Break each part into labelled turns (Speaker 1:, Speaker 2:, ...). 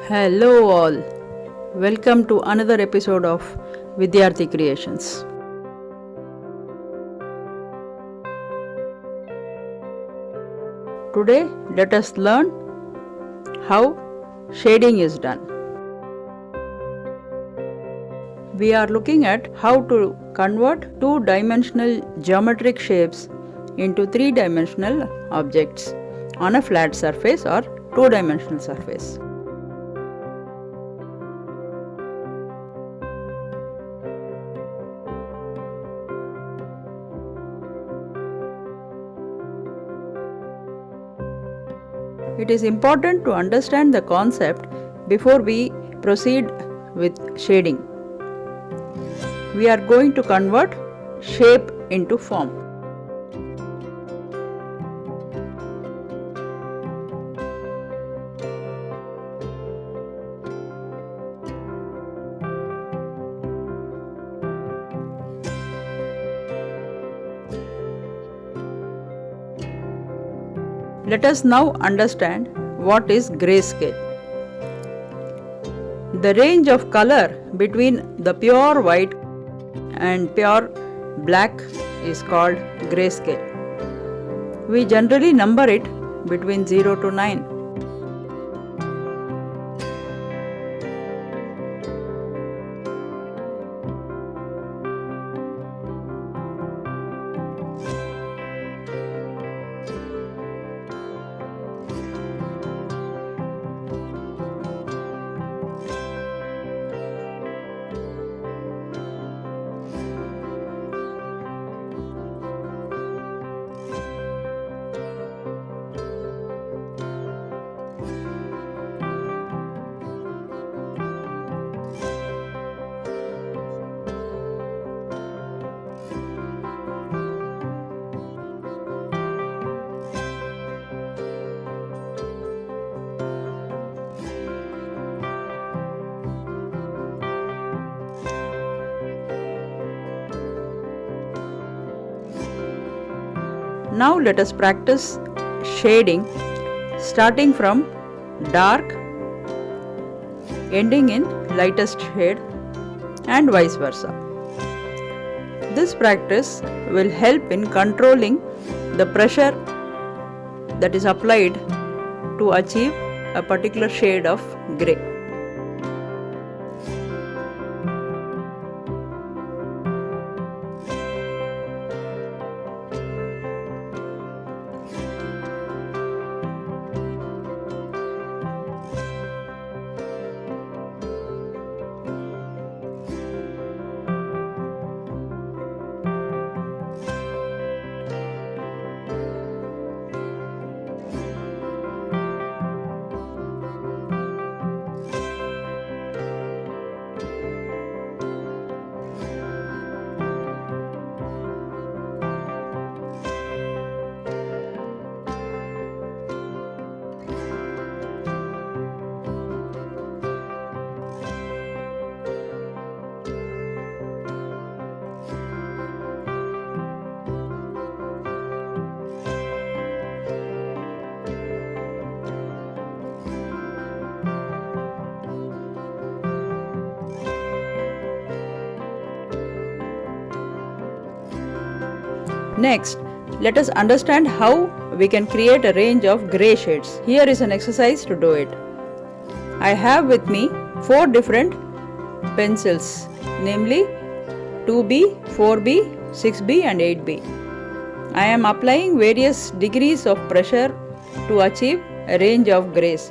Speaker 1: Hello all, welcome to another episode of Vidyarty Creationz. Today let us learn how shading is done. We are looking at how to convert two-dimensional geometric shapes into three-dimensional objects on a flat surface or two-dimensional surface. It is important to understand the concept before we proceed with shading. We are going to convert shape into form. Let us now understand what is grayscale. The range of color between the pure white and pure black is called grayscale. We generally number it between 0 to 9. Now let us practice shading, starting from dark, ending in lightest shade, and vice versa. This practice will help in controlling the pressure that is applied to achieve a particular shade of grey. Next, let us understand how we can create a range of grey shades. Here is an exercise to do it. I have with me 4 different pencils, namely 2B, 4B, 6B and 8B. I am applying various degrees of pressure to achieve a range of greys.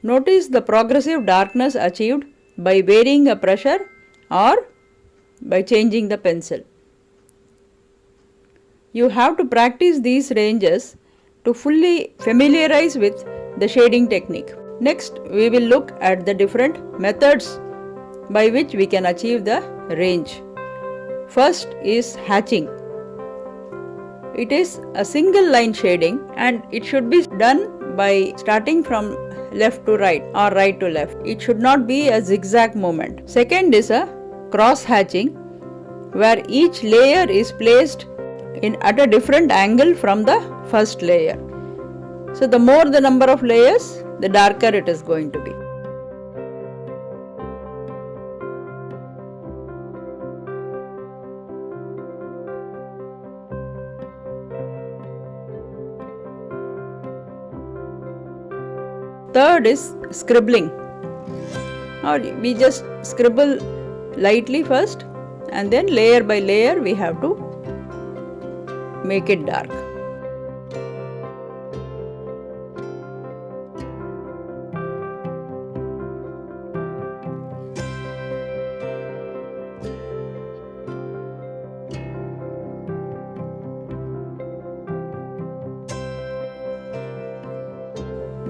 Speaker 1: Notice the progressive darkness achieved by varying a pressure or by changing the pencil. You have to practice these ranges to fully familiarize with the shading technique. Next, we will look at the different methods by which we can achieve the range. First is hatching. It is a single line shading and it should be done by starting from left to right or right to left. It should not be a zigzag movement. Second is a cross hatching, where each layer is placed at a different angle from the first layer. So the more the number of layers, the darker it is going to be. Third is scribbling. Or we just scribble lightly first and then layer by layer we have to make it dark.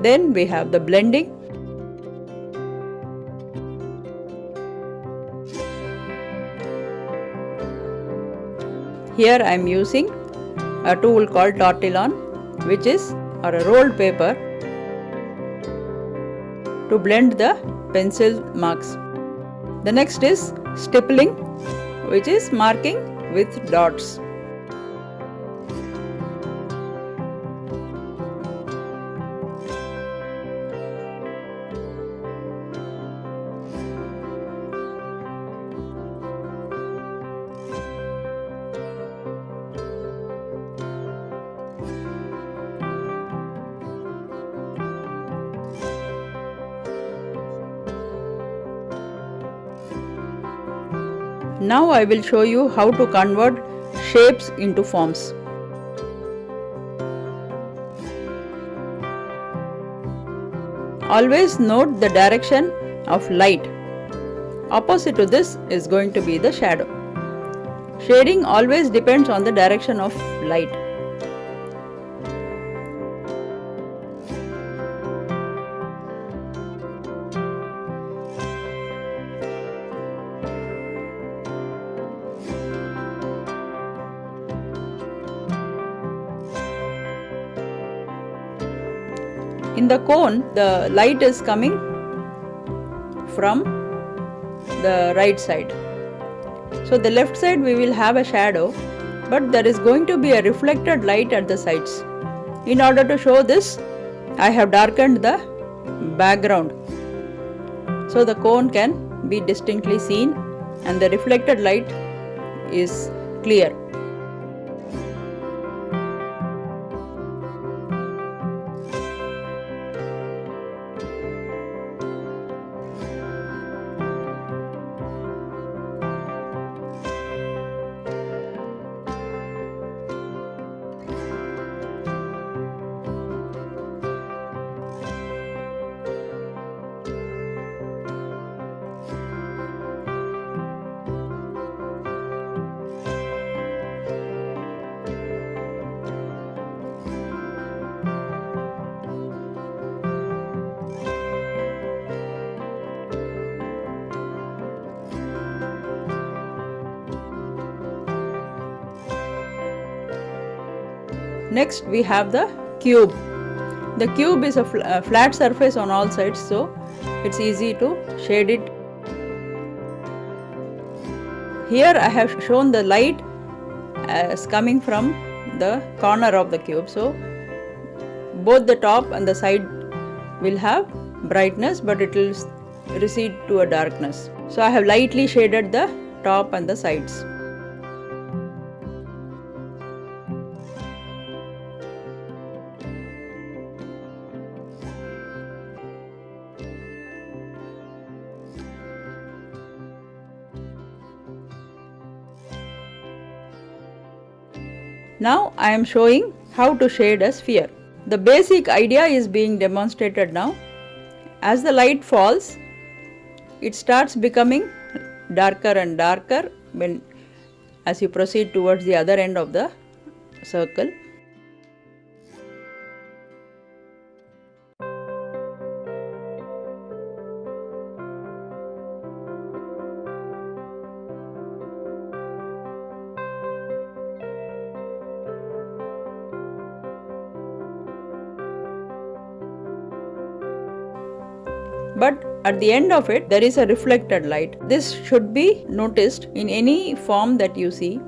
Speaker 1: Then we have the blending. Here I am using a tool called tortillon, which is a rolled paper, to blend the pencil marks. The next is stippling, which is marking with dots. Now I will show you how to convert shapes into forms. Always note the direction of light. Opposite to this is going to be the shadow. Shading always depends on the direction of light. In the cone, the light is coming from the right side. So the left side we will have a shadow, but there is going to be a reflected light at the sides. In order to show this, I have darkened the background, so the cone can be distinctly seen and the reflected light is clear. Next we have the cube. The cube is a flat surface on all sides, so it's easy to shade it. Here I have shown the light as coming from the corner of the cube, so both the top and the side will have brightness, but it will recede to a darkness. So I have lightly shaded the top and the sides. Now I am showing how to shade a sphere. The basic idea is being demonstrated now. As the light falls, it starts becoming darker and darker as you proceed towards the other end of the circle. But at the end of it, there is a reflected light. This should be noticed in any form that you see.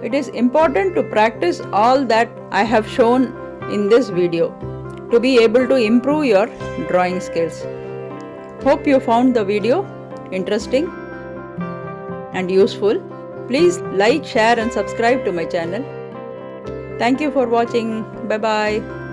Speaker 1: It is important to practice all that I have shown in this video to be able to improve your drawing skills. Hope you found the video interesting and useful. Please like, share and subscribe to my channel. Thank you for watching. Bye bye.